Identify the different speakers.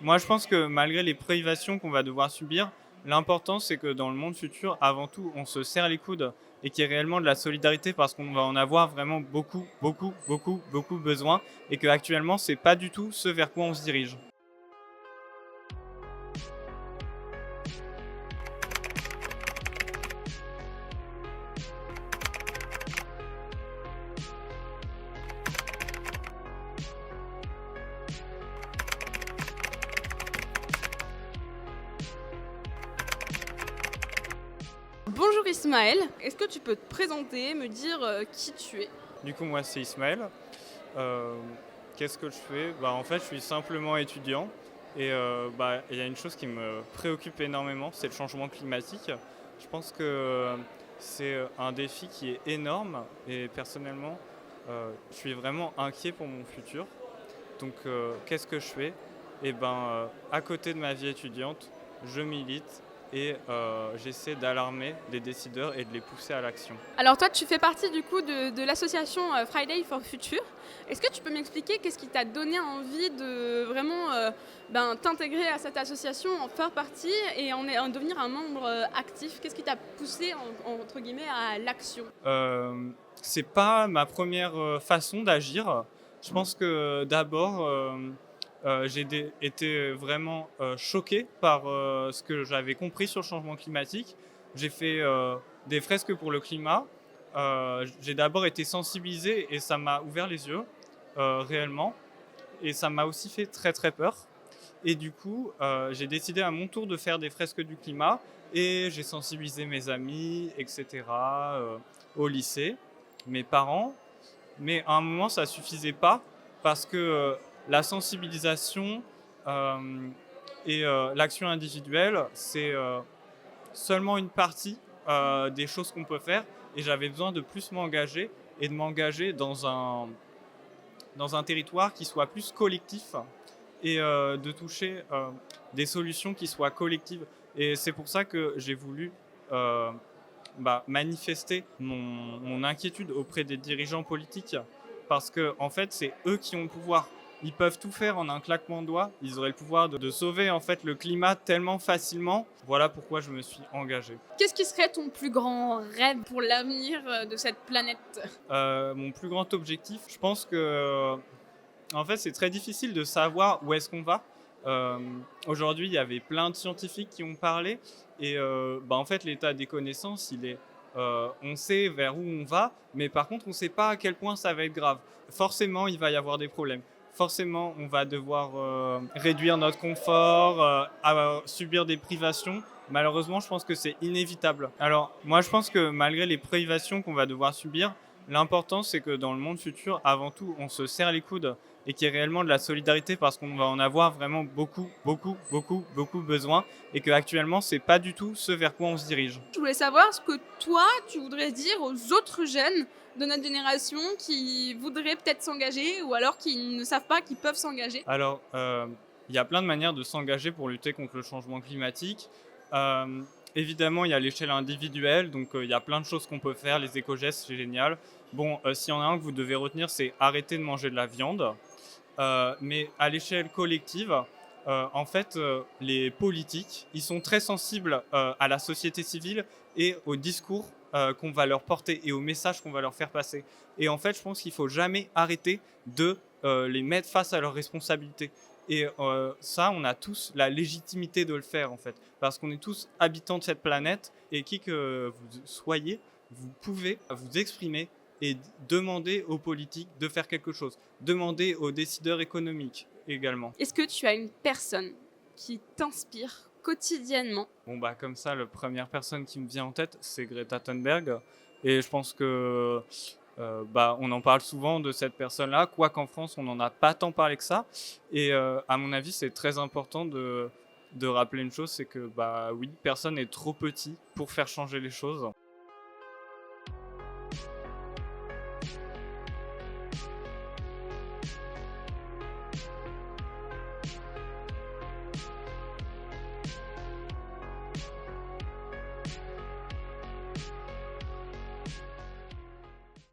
Speaker 1: Moi, je pense que malgré les privations qu'on va devoir subir, l'important, c'est que dans le monde futur, avant tout, on se serre les coudes et qu'il y ait réellement de la solidarité parce qu'on va en avoir vraiment beaucoup, beaucoup, beaucoup, beaucoup besoin et qu'actuellement, c'est pas du tout ce vers quoi on se dirige.
Speaker 2: Bonjour Ismaël, est-ce que tu peux te présenter, me dire qui tu es?
Speaker 1: Du coup, moi, c'est Ismaël. Euh, Qu'est-ce que je fais? En fait, je suis simplement étudiant et il y a une chose qui me préoccupe énormément, c'est le changement climatique. Je pense que c'est un défi qui est énorme et personnellement, je suis vraiment inquiet pour mon futur. Donc, qu'est-ce que je fais? À côté de ma vie étudiante, je milite et j'essaie d'alarmer les décideurs et de les pousser à l'action.
Speaker 2: Alors toi tu fais partie du coup de l'association Friday for Future. Est-ce que tu peux m'expliquer qu'est-ce qui t'a donné envie de vraiment t'intégrer à cette association, en faire partie et en devenir un membre actif? Qu'est-ce qui t'a poussé entre guillemets à l'action?
Speaker 1: C'est pas ma première façon d'agir. Je pense que d'abord, été vraiment choqué par ce que j'avais compris sur le changement climatique. J'ai fait des fresques pour le climat. J'ai d'abord été sensibilisé et ça m'a ouvert les yeux réellement. Et ça m'a aussi fait très très peur. Et du coup, j'ai décidé à mon tour de faire des fresques du climat et j'ai sensibilisé mes amis, etc., au lycée, mes parents. Mais à un moment, ça suffisait pas parce que la sensibilisation et l'action individuelle, c'est seulement une partie des choses qu'on peut faire. Et j'avais besoin de plus m'engager et de m'engager dans un territoire qui soit plus collectif et de toucher des solutions qui soient collectives. Et c'est pour ça que j'ai voulu euh, manifester mon inquiétude auprès des dirigeants politiques, parce que en fait, c'est eux qui ont le pouvoir. Ils peuvent tout faire en un claquement de doigts. Ils auraient le pouvoir de sauver en fait le climat tellement facilement. Voilà pourquoi je me suis engagé.
Speaker 2: Qu'est-ce qui serait ton plus grand rêve pour l'avenir de cette planète?
Speaker 1: Mon plus grand objectif, je pense que en fait, c'est très difficile de savoir où est-ce qu'on va. Euh, Aujourd'hui, il y avait plein de scientifiques qui ont parlé et en fait, l'état des connaissances, on sait vers où on va, mais par contre, on ne sait pas à quel point ça va être grave. Forcément, il va y avoir des problèmes. Forcément, on va devoir réduire notre confort, subir des privations. Malheureusement, je pense que c'est inévitable. Alors, moi, je pense que malgré les privations qu'on va devoir subir, l'important, c'est que dans le monde futur, avant tout, on se serre les coudes et qu'il y ait réellement de la solidarité parce qu'on va en avoir vraiment beaucoup, beaucoup, beaucoup, beaucoup besoin et qu'actuellement, c'est pas du tout ce vers quoi on se dirige.
Speaker 2: Je voulais savoir ce que toi, tu voudrais dire aux autres jeunes de notre génération qui voudraient peut-être s'engager ou alors qui ne savent pas qu'ils peuvent s'engager.
Speaker 1: Alors, il y a plein de manières de s'engager pour lutter contre le changement climatique. Euh, Évidemment, il y a l'échelle individuelle, donc il y a plein de choses qu'on peut faire. Les éco-gestes, c'est génial. Bon, s'il y en a un que vous devez retenir, c'est arrêter de manger de la viande. Mais à l'échelle collective, en fait, les politiques, ils sont très sensibles à la société civile et au discours qu'on va leur porter et aux messages qu'on va leur faire passer. Et en fait, je pense qu'il faut jamais arrêter de les mettre face à leurs responsabilités. Et ça, on a tous la légitimité de le faire, en fait, parce qu'on est tous habitants de cette planète, et qui que vous soyez, vous pouvez vous exprimer et demander aux politiques de faire quelque chose. Demander aux décideurs économiques également.
Speaker 2: Est-ce que tu as une personne qui t'inspire quotidiennement?
Speaker 1: Bon, comme ça, la première personne qui me vient en tête, c'est Greta Thunberg. Et je pense que on en parle souvent de cette personne-là, quoiqu'en France, on n'en a pas tant parlé que ça. Et à mon avis, c'est très important de rappeler une chose, c'est que oui, personne n'est trop petit pour faire changer les choses.